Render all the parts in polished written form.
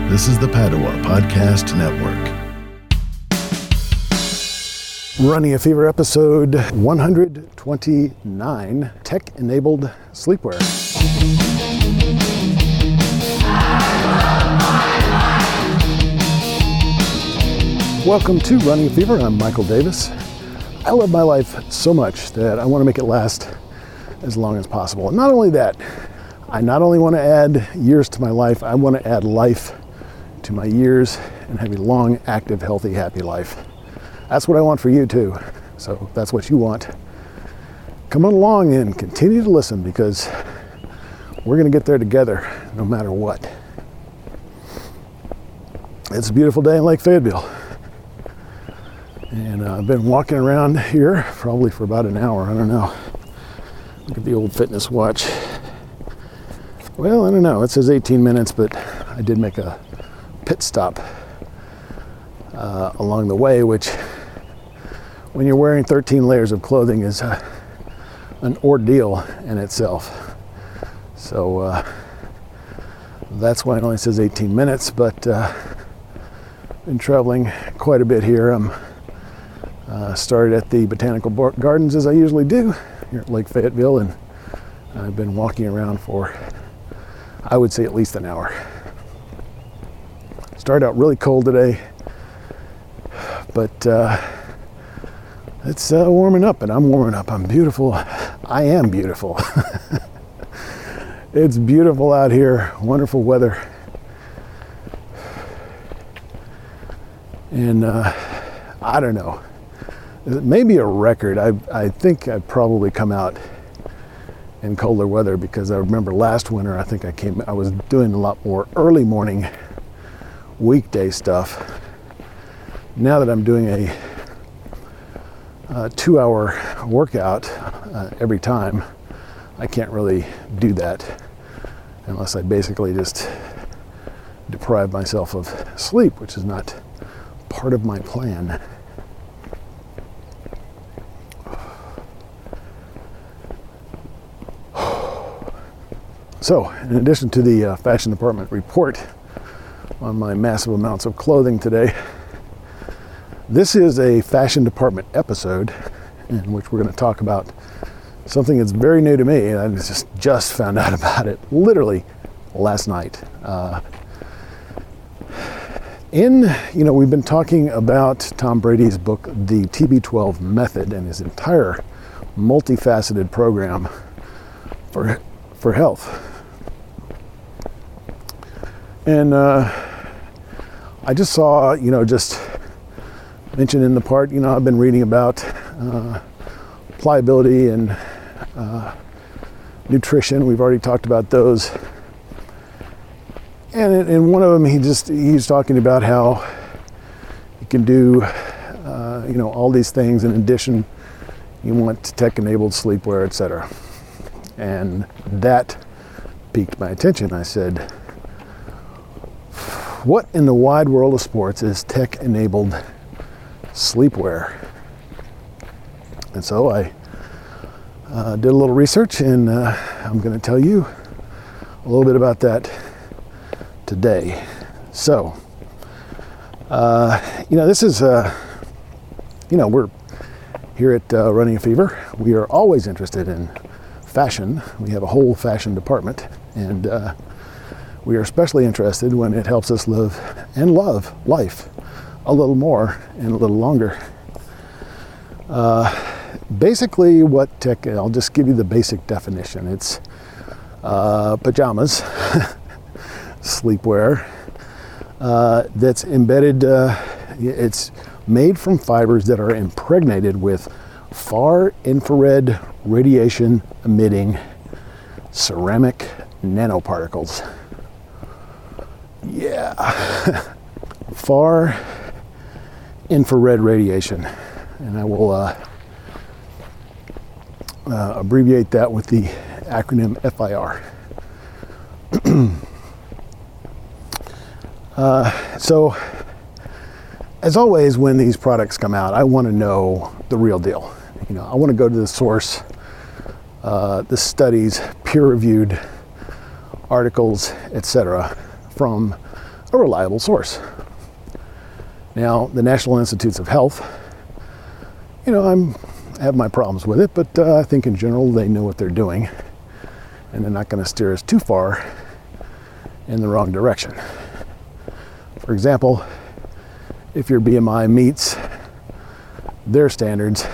This is the Padua Podcast Network. Running a Fever episode 129, Tech-Enabled Sleepwear. Welcome to Running a Fever. I'm Michael Davis. I love my life so much that I want to make it last as long as possible. And not only that, I not only want to add years to my life, I want to add life to my years and have a long, active, healthy, happy life. That's what I want for you too. So that's what you want. Come on along and continue to listen, because we're going to get there together no matter what. It's a beautiful day in Lake Fayetteville. And I've been walking around here probably for about an hour. I don't know. Look at the old fitness watch. Well, I don't know. It says 18 minutes, but I did make a pit stop along the way, which when you're wearing 13 layers of clothing is an ordeal in itself. So that's why it only says 18 minutes, but been traveling quite a bit here. I'm started at the Botanical Gardens as I usually do here at Lake Fayetteville, and I've been walking around for, I would say, at least an hour. Started out really cold today, but it's warming up, and I'm warming up. I'm beautiful. I am beautiful. It's beautiful out here. Wonderful weather. And I don't know. It may be a record. I think I've probably come out in colder weather, because I remember last winter, I was doing a lot more early morning weekday stuff. Now that I'm doing a 2-hour workout every time, I can't really do that unless I basically just deprive myself of sleep, which is not part of my plan. So, in addition to the fashion department report on my massive amounts of clothing today, this is a fashion department episode in which we're going to talk about something that's very new to me, and I just found out about it literally last night. We've been talking about Tom Brady's book, The TB12 Method, and his entire multifaceted program for health. And I just saw, just mentioned in the part, I've been reading about pliability and nutrition. We've already talked about those. And in one of them, he's talking about how you can do, all these things. In addition, you want tech-enabled sleepwear, etc. And that piqued my attention. I said, what in the wide world of sports is tech-enabled sleepwear? And so I did a little research, and I'm going to tell you a little bit about that today. So, this is, we're here at Running a Fever. We are always interested in fashion. We have a whole fashion department, and we are especially interested when it helps us live and love life a little more and a little longer. Basically, I'll just give you the basic definition. It's pajamas, sleepwear, that's embedded, it's made from fibers that are impregnated with far infrared radiation emitting ceramic nanoparticles. Yeah. Far infrared radiation. And I will abbreviate that with the acronym FIR. So, as always, when these products come out, I want to know the real deal. I want to go to the source, the studies, peer-reviewed articles, etc., from a reliable source. Now, the National Institutes of Health, I have my problems with it, but I think in general they know what they're doing, and they're not going to steer us too far in the wrong direction. For example, if your BMI meets their standards,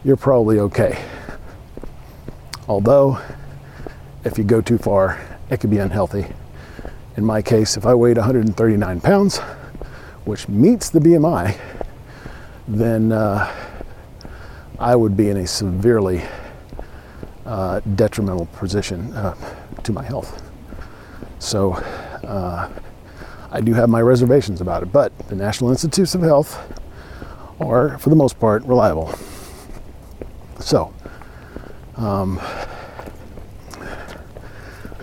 you're probably okay. Although, if you go too far, it could be unhealthy. In my case, if I weighed 139 pounds, which meets the BMI, then I would be in a severely detrimental position to my health. So I do have my reservations about it, but the National Institutes of Health are, for the most part, reliable. So, how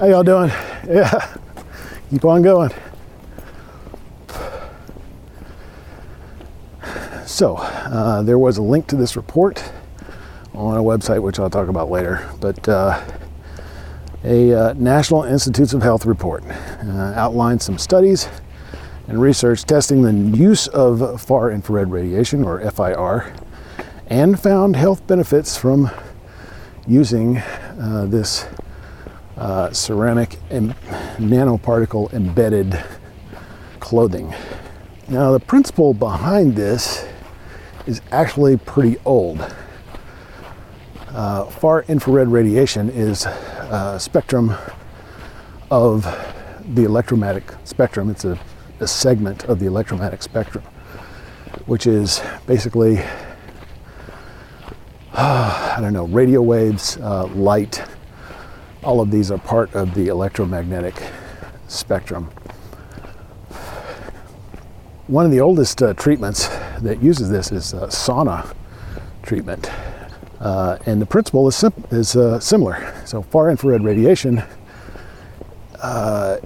y'all doing? Yeah, keep on going. So, there was a link to this report on a website, which I'll talk about later, but a National Institutes of Health report outlines some studies and research testing the use of far-infrared radiation, or FIR, and found health benefits from using this ceramic and nanoparticle embedded clothing. Now, the principle behind this is actually pretty old. Far-infrared radiation is a spectrum of the electromagnetic spectrum. It's a segment of the electromagnetic spectrum, which is basically, radio waves, light. All of these are part of the electromagnetic spectrum. One of the oldest treatments that uses this is sauna treatment. And the principle is similar. So far-infrared radiation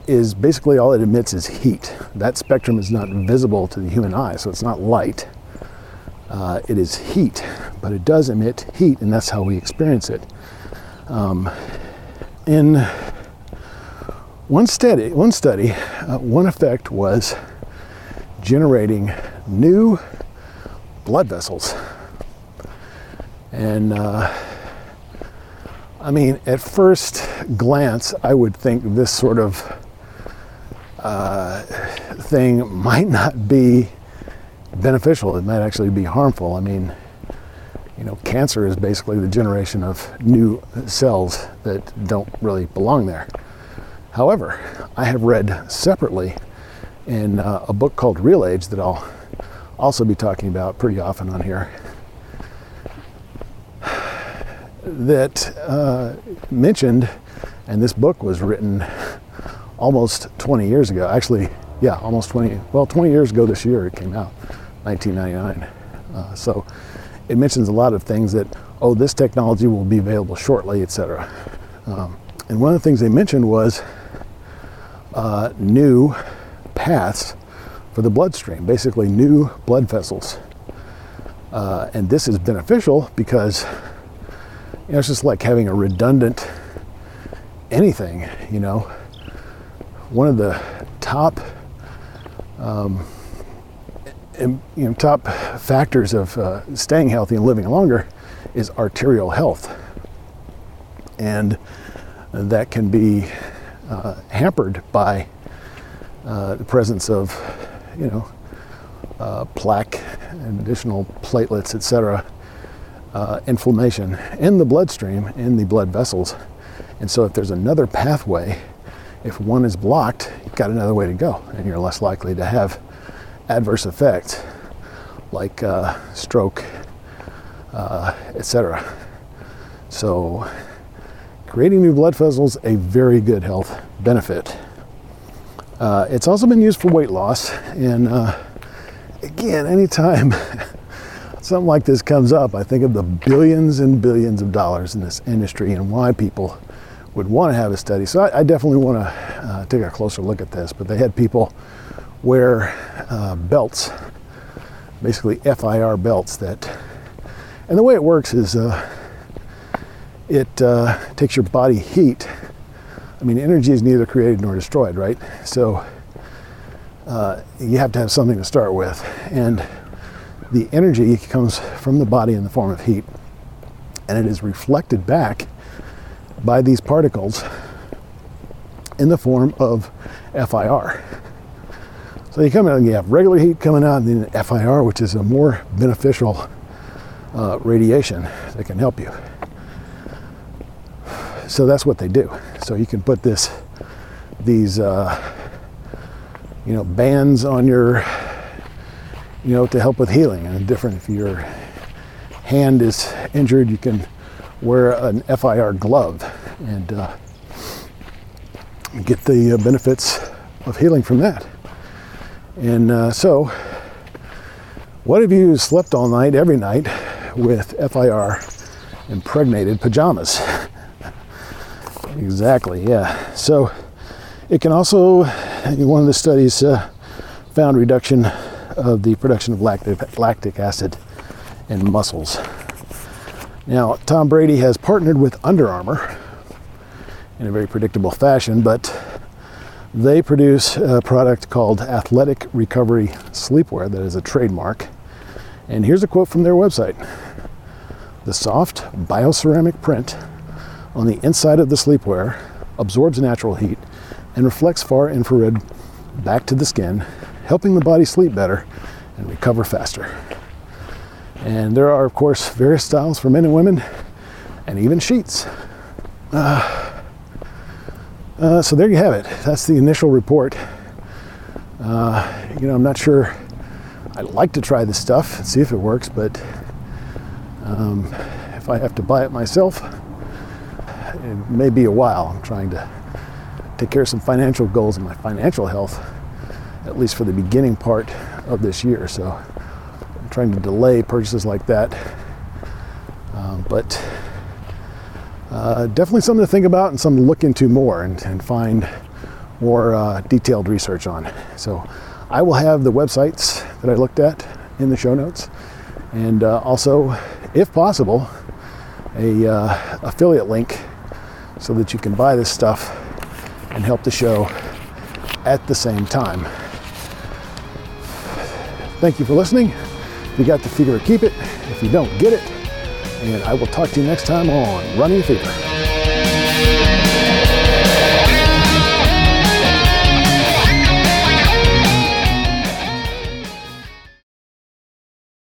is basically all it emits is heat. That spectrum is not visible to the human eye, so it's not light. It is heat, but it does emit heat, and that's how we experience it. In one study, one effect was generating new blood vessels. And at first glance, I would think this sort of thing might not be beneficial. It might actually be harmful. Cancer is basically the generation of new cells that don't really belong there. However, I have read separately in a book called Real Age that I'll also be talking about pretty often on here, that mentioned, and this book was written almost 20 years ago. Actually, yeah, almost 20 years ago this year it came out, 1999. So it mentions a lot of things that, this technology will be available shortly, etc. And one of the things they mentioned was new paths for the bloodstream, basically new blood vessels. And this is beneficial because it's just like having a redundant anything, One of the top top factors of staying healthy and living longer is arterial health. And that can be hampered by the presence of, plaque and additional platelets, etc., inflammation in the bloodstream, in the blood vessels. And so if there's another pathway, if one is blocked, you've got another way to go, and you're less likely to have adverse effects like stroke, etc. So creating new blood vessels, a very good health benefit. It's also been used for weight loss, and again, anytime something like this comes up, I think of the billions and billions of dollars in this industry and why people would want to have a study. So I definitely want to take a closer look at this, but they had people wear belts, basically FIR belts, and the way it works is it takes your body heat. Energy is neither created nor destroyed, right? So you have to have something to start with. And the energy comes from the body in the form of heat, and it is reflected back by these particles in the form of FIR. So you come in and you have regular heat coming out, and then FIR, which is a more beneficial radiation that can help you. So that's what they do. So you can put these bands on your, to help with healing. And different, if your hand is injured, you can wear an FIR glove and get the benefits of healing from that. And so, what if you slept all night, every night, with FIR impregnated pajamas? Exactly, yeah. So, it can also, one of the studies found reduction of the production of lactic acid in muscles. Now, Tom Brady has partnered with Under Armour in a very predictable fashion, but they produce a product called Athletic Recovery Sleepwear that is a trademark. And here's a quote from their website. "The soft bioceramic print on the inside of the sleepwear absorbs natural heat and reflects far infrared back to the skin, helping the body sleep better and recover faster." And there are, of course, various styles for men and women, and even sheets. So there you have it. That's the initial report. I'm not sure. I'd like to try this stuff and see if it works, but if I have to buy it myself, it may be a while. I'm trying to take care of some financial goals in my financial health, at least for the beginning part of this year. So I'm trying to delay purchases like that. But definitely something to think about and something to look into more and find more detailed research on. So I will have the websites that I looked at in the show notes, and also, if possible, a affiliate link so that you can buy this stuff and help the show at the same time. Thank you for listening. If you got the fever, keep it. If you don't, get it. And I will talk to you next time on Running a Fever.